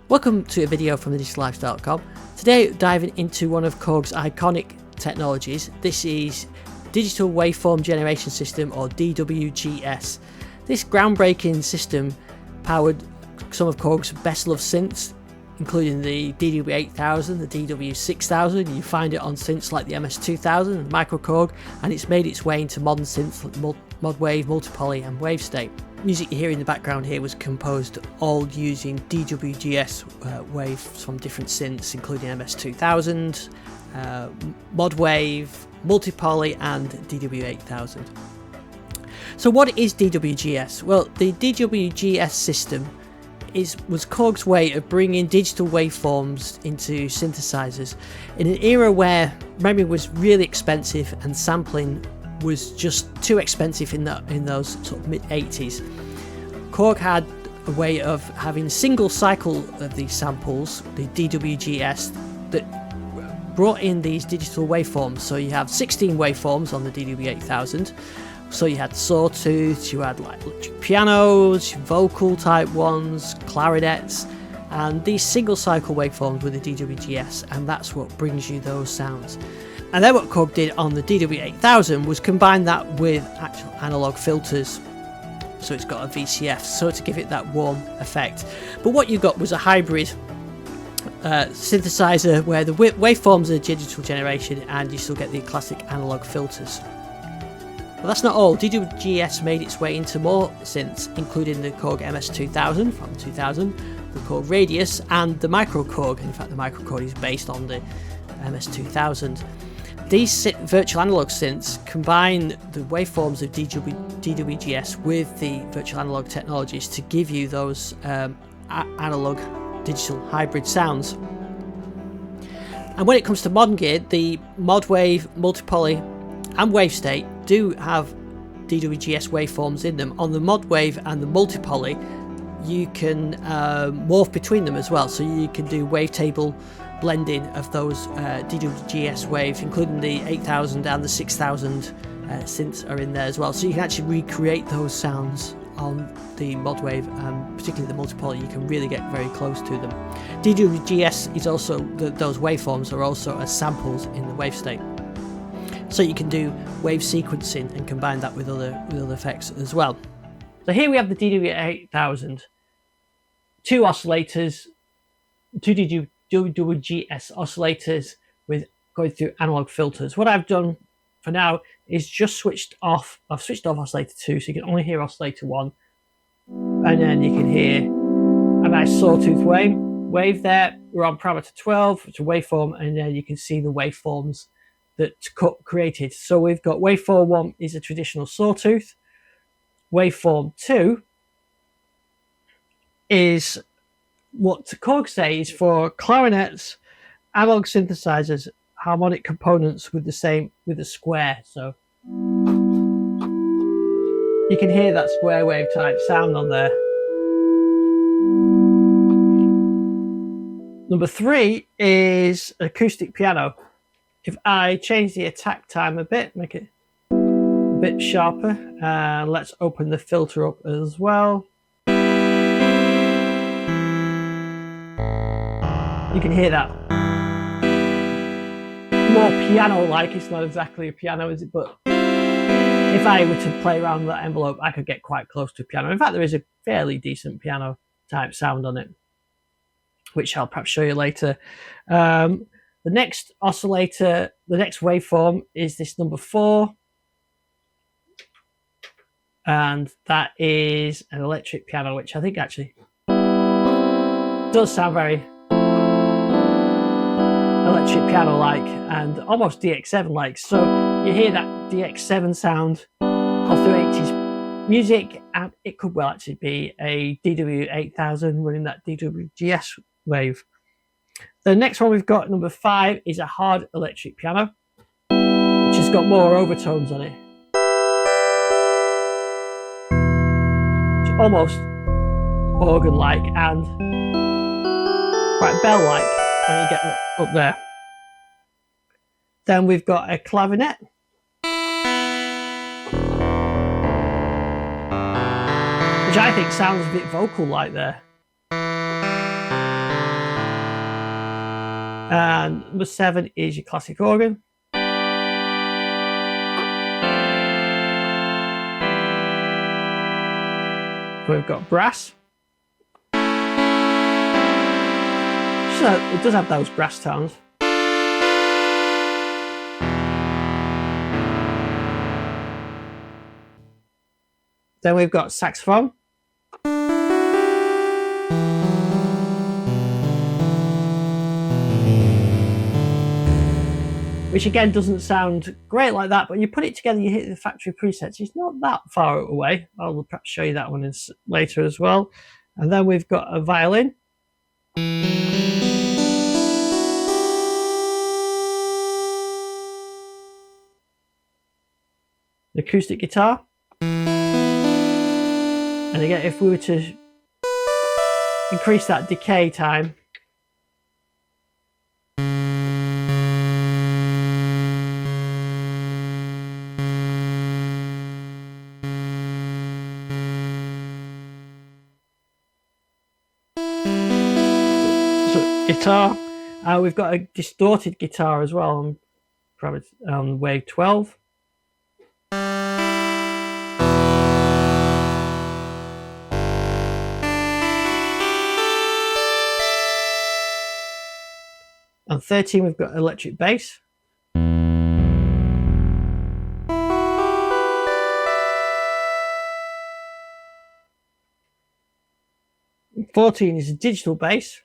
Welcome to a video from thedigitallife.com. Today diving into one of Korg's iconic technologies. This is Digital Waveform Generation System, or DWGS. This groundbreaking system powered some of Korg's best loved synths, including the DW-8000, the DW-8000. You find it on synths like the MS-2000 and MicroKorg, and it's made its way into modern synths like Modwave, Multipoly and Wavestate. Music you hear in the background here was composed all using DWGS waves from different synths, including MS-2000, Modwave, Multipoly and DW-8000. So what is DWGS? Well, the DWGS system was Korg's way of bringing digital waveforms into synthesizers in an era where memory was really expensive and sampling was just too expensive in those sort of mid-80s. Korg had a way of having a single cycle of these samples, the DWGS, that brought in these digital waveforms. So you have 16 waveforms on the DW-8000. So you had sawtooths, you had like electric pianos, vocal type ones, clarinets, and these single cycle waveforms with the DWGS, and that's what brings you those sounds. And then what Korg did on the DW-8000 was combine that with actual analog filters. So it's got a VCF, so to give it that warm effect. But what you got was a hybrid synthesizer where the waveforms are digital generation and you still get the classic analog filters. But that's not all. DWGS made its way into more synths, including the Korg MS-2000 from 2000, the Korg Radius and the MicroKorg. In fact, the MicroKorg is based on the MS-2000. These virtual analog synths combine the waveforms of DWGS with the virtual analog technologies to give you those analog digital hybrid sounds. And when it comes to modern gear, the Modwave, Multipoly and Wavestate do have DWGS waveforms in them. On the Modwave and the Multipoly, you can morph between them as well, so you can do wavetable blending of those DWGS waves, including the 8000 and the 6000 synths are in there as well, so you can actually recreate those sounds on the Modwave, and particularly the Multipoly. You can really get very close to them. DWGS is also, those waveforms are also as samples in the Wavestate, so you can do wave sequencing and combine that with other effects as well. So here we have the DW-8000, two oscillators, two DWGS oscillators with going through analog filters. What I've done for now is just switched off. I've switched off oscillator 2, so you can only hear oscillator 1, and then you can hear a nice sawtooth wave there. We're on parameter 12, it's a waveform, and then you can see the waveforms that created. So we've got waveform 1 is a traditional sawtooth. Waveform 2 is what Korg says for clarinets, analog synthesizers, harmonic components with the square. So you can hear that square wave type sound on there. Number 3 is acoustic piano. If I change the attack time a bit, make it a bit sharper, let's open the filter up as well. You can hear that. More piano-like. It's not exactly a piano, is it? But if I were to play around that envelope, I could get quite close to a piano. In fact, there is a fairly decent piano type sound on it, which I'll perhaps show you later. The next oscillator, the next waveform is this number 4. And that is an electric piano, which I think actually does sound very electric piano-like and almost DX7-like. So you hear that DX7 sound all through 80s music, and it could well actually be a DW-8000 running that DWGS wave. The next one we've got, number 5, is a hard electric piano, which has got more overtones on it. It's almost organ-like and quite bell-like when you get up there. Then we've got a clarinet, which I think sounds a bit vocal-like there. And number 7 is your classic organ. We've got brass. So it does have those brass tones. Then we've got saxophone. Which again doesn't sound great like that, but you put it together, you hit the factory presets, it's not that far away. I'll perhaps show you that one later as well. And then we've got a violin. The acoustic guitar. And again, if we were to increase that decay time, guitar, we've got a distorted guitar as well, probably on wave 12. On 13 we've got electric bass. And 14 is a digital bass.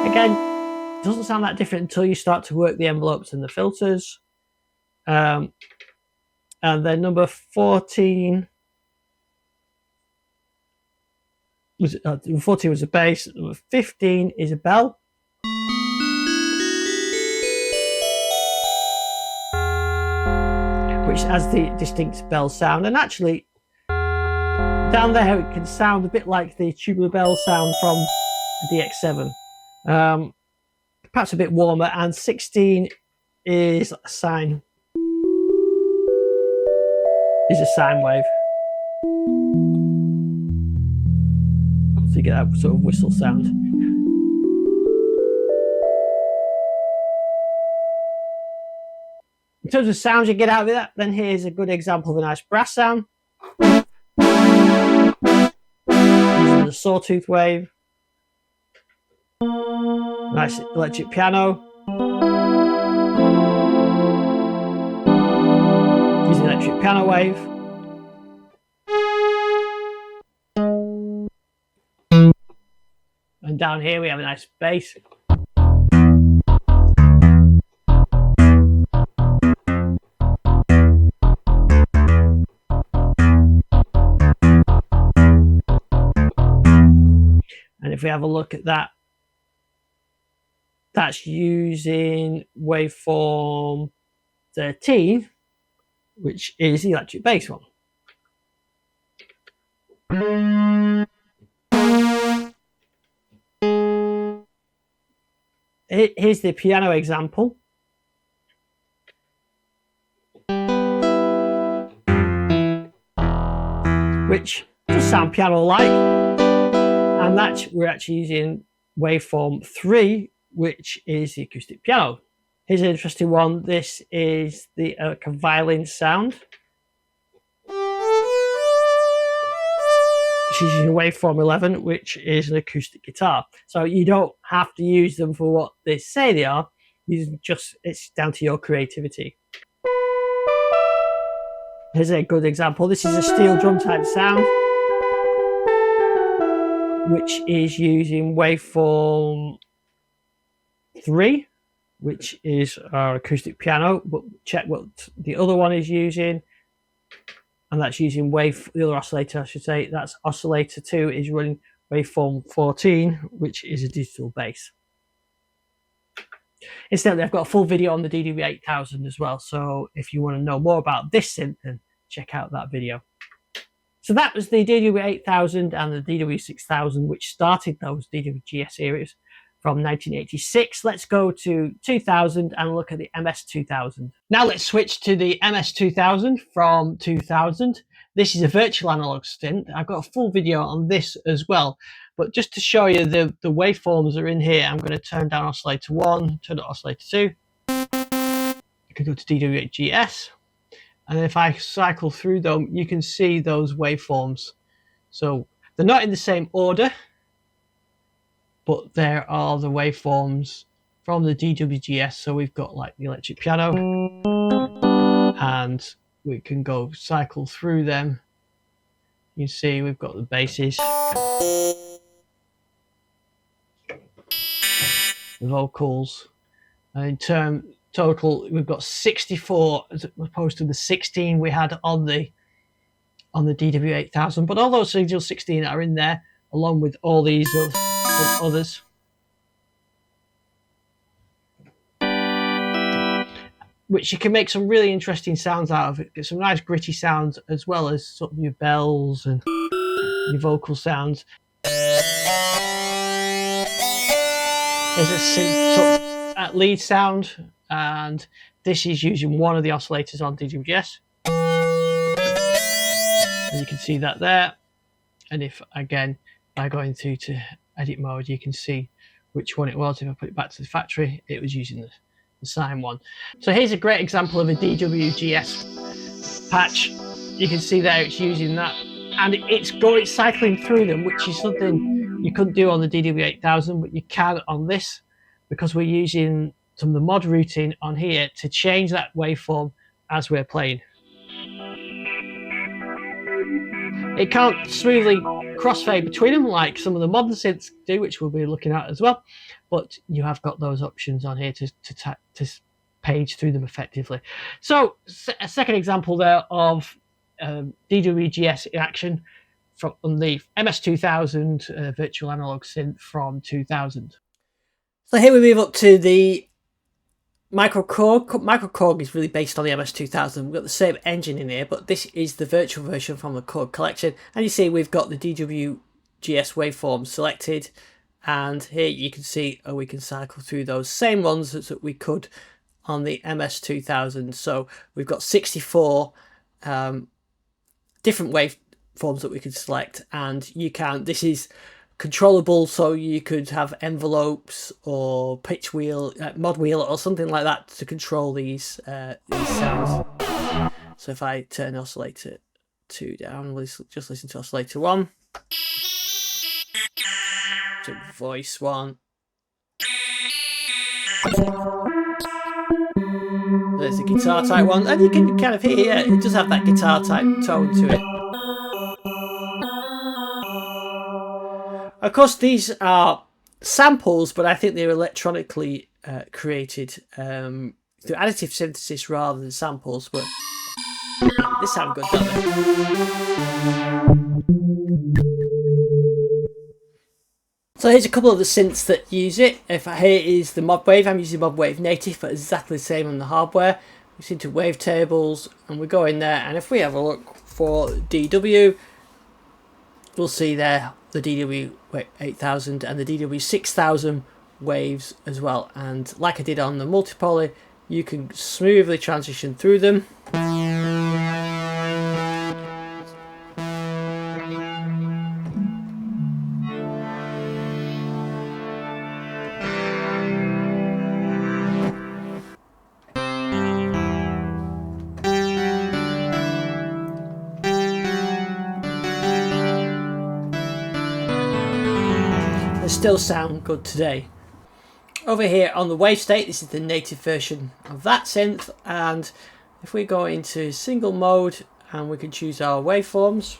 Again, doesn't sound that different until you start to work the envelopes and the filters. And then number 14 was a bass. Number 15 is a bell. Which has the distinct bell sound, and actually down there it can sound a bit like the tubular bell sound from the DX7. Perhaps a bit warmer. And 16 is a sine. Is a sine wave. So you get that sort of whistle sound. In terms of sounds you get out of that, then here's a good example of a nice brass sound. Using the sawtooth wave. Nice electric piano. Using electric piano wave. And down here we have a nice bass. And if we have a look at that, that's using waveform 13, which is the electric bass one. Here's the piano example. Which does sound piano-like. And that we're actually using waveform 3, which is the acoustic piano. Here's an interesting one. This is the violin sound. This is using waveform 11, which is an acoustic guitar. So you don't have to use them for what they say they are. It's down to your creativity. Here's a good example. This is a steel drum type sound, which is using waveform 3, which is our acoustic piano. But check what the other one is using, and that's using the other oscillator, I should say. That's oscillator 2 is running waveform 14, which is a digital bass. Incidentally, I've got a full video on the DW-8000 as well, so if you want to know more about this synth, then check out that video. So that was the DW-8000 and the DW-6000, which started those DWGS eras from 1986. Let's go to 2000 and look at the MS-2000. Now let's switch to the MS-2000 from 2000. This is a virtual analog synth. I've got a full video on this as well, but just to show you the waveforms are in here, I'm going to turn down oscillator 1, turn up oscillator 2. I can go to DW-8000's, and if I cycle through them, you can see those waveforms. So they're not in the same order, but there are the waveforms from the DWGS. So we've got like the electric piano, and we can go cycle through them. You see we've got the basses, the vocals, and in total we've got 64 as opposed to the 16 we had on the DW-8000. But all those original 16 are in there along with all these others. Which you can make some really interesting sounds out of. It get some nice gritty sounds as well as sort of your bells and your vocal sounds. There's a synth sort of lead sound, and this is using one of the oscillators on DWGS. And you can see that there. And if again by going through to edit mode, you can see which one it was. If I put it back to the factory, it was using the sine one. So here's a great example of a DWGS patch. You can see there it's using that, and it's cycling through them, which is something you couldn't do on the DW-8000, but you can on this, because we're using some of the mod routing on here to change that waveform as we're playing. It can't smoothly crossfade between them like some of the modern synths do, which we'll be looking at as well, but you have got those options on here to page through them effectively. So a second example there of DWGS in action from the MS-2000 virtual analog synth from 2000. So here we move up to the MicroKorg. MicroKorg is really based on the MS-2000. We've got the same engine in here, but this is the virtual version from the Korg collection. And you see we've got the DWGS waveforms selected, and here you can see we can cycle through those same ones that we could on the MS-2000. So we've got 64 different waveforms that we could select, and this is controllable, so you could have envelopes or pitch wheel, mod wheel or something like that to control these sounds. So if I turn oscillator 2 down, just listen to oscillator 1, to voice 1. There's the guitar type one, and you can kind of hear it does have that guitar type tone to it. Of course, these are samples, but I think they're electronically created through additive synthesis rather than samples. But they sound good, don't they? So here's a couple of the synths that use it. Here is the Modwave. I'm using Modwave native, but exactly the same on the hardware. We see to wavetables, and we go in there, and if we have a look for DW, we'll see there the DW-8000 and the DW-6000 waves as well. And like I did on the multipoly, you can smoothly transition through them. They still sound good today. Over here on the Wavestate, this is the native version of that synth, and if we go into single mode and we can choose our waveforms,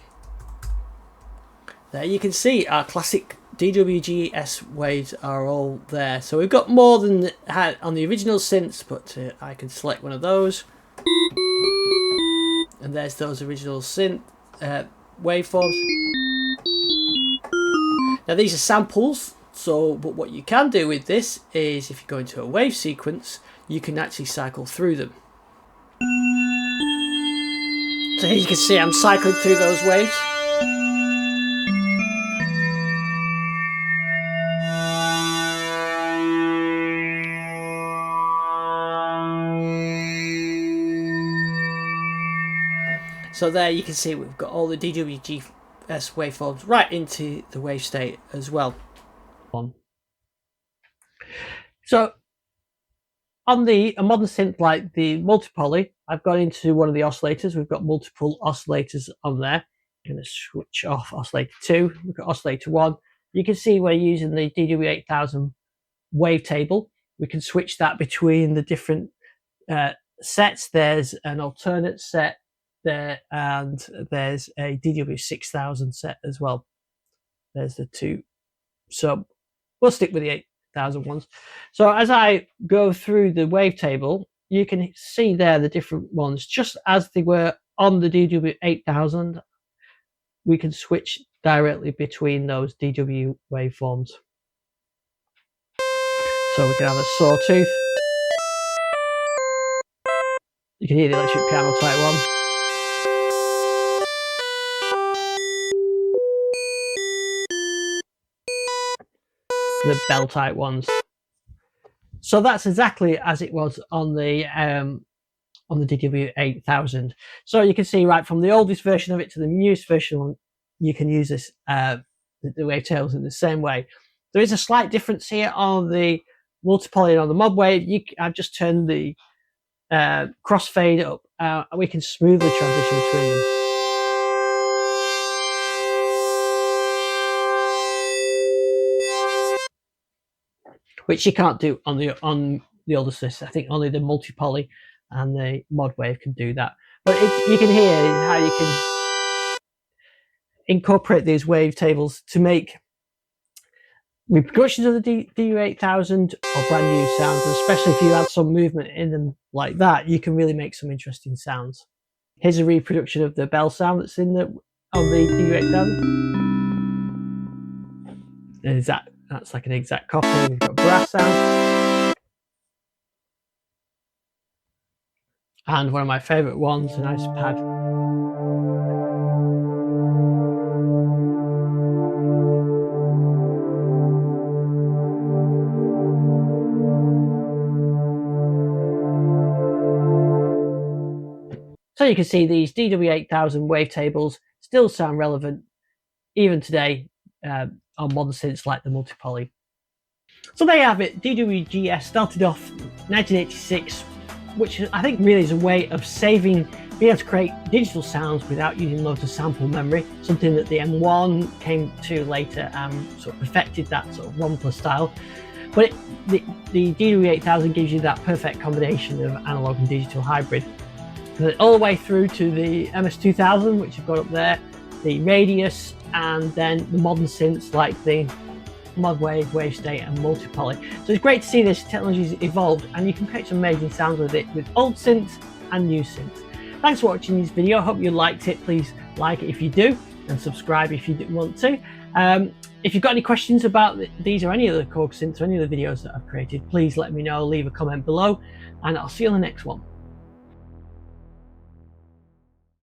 there you can see our classic DWGS waves are all there. So we've got more than had on the original synths, but I can select one of those, and there's those original synth waveforms. Now these are samples, but what you can do with this is if you go into a wave sequence, you can actually cycle through them. So here you can see I'm cycling through those waves. So there you can see we've got all the DWGS waveforms right into the Wavestate as well. So on a modern synth like the multi-poly, I've gone into one of the oscillators. We've got multiple oscillators on there. I'm going to switch off oscillator 2. Look at oscillator 1. You can see we're using the DW-8000 wavetable. We can switch that between the different sets. There's an alternate set there, and there's a DW-6000 set as well. There's the two. So we'll stick with the 8000 ones. So as I go through the wavetable, you can see there the different ones, just as they were on the DW-8000. We can switch directly between those DW waveforms. So we can have a sawtooth. You can hear the electric piano type one. The bell type ones. So that's exactly as it was on the DW-8000. So you can see right from the oldest version of it to the newest version, you can use this the wavetails in the same way. There is a slight difference here on the multipoly and on the Modwave. I've just turned the crossfade up, and we can smoothly transition between them. Which you can't do on the older systems. I think only the multipoly and the Modwave can do that. But you can hear how you can incorporate these wavetables to make reproductions of the DW-8000 or brand new sounds, and especially if you add some movement in them like that, you can really make some interesting sounds. Here's a reproduction of the bell sound that's in on the DW-8000. That's like an exact copy. We've got brass sound. And one of my favourite ones, a nice pad. So you can see these DW-8000 wavetables still sound relevant even today on modern synths like the multipoly. So there you have it. DWGS started off 1986, which I think really is a way of being able to create digital sounds without using loads of sample memory, something that the M1 came to later and sort of perfected that sort of Rompler style. But the DW-8000 gives you that perfect combination of analog and digital hybrid. All the way through to the MS-2000, which you've got up there, the Radius, and then the modern synths like the Modwave, Wavestate and multipoly. So it's great to see this technology's evolved, and you can create some amazing sounds with it, with old synths and new synths. Thanks for watching this video. I hope you liked it. Please like it if you do, and subscribe if you want to. If you've got any questions about these or any of the Korg synths or any of the videos that I've created, please let me know, leave a comment below, and I'll see you on the next one.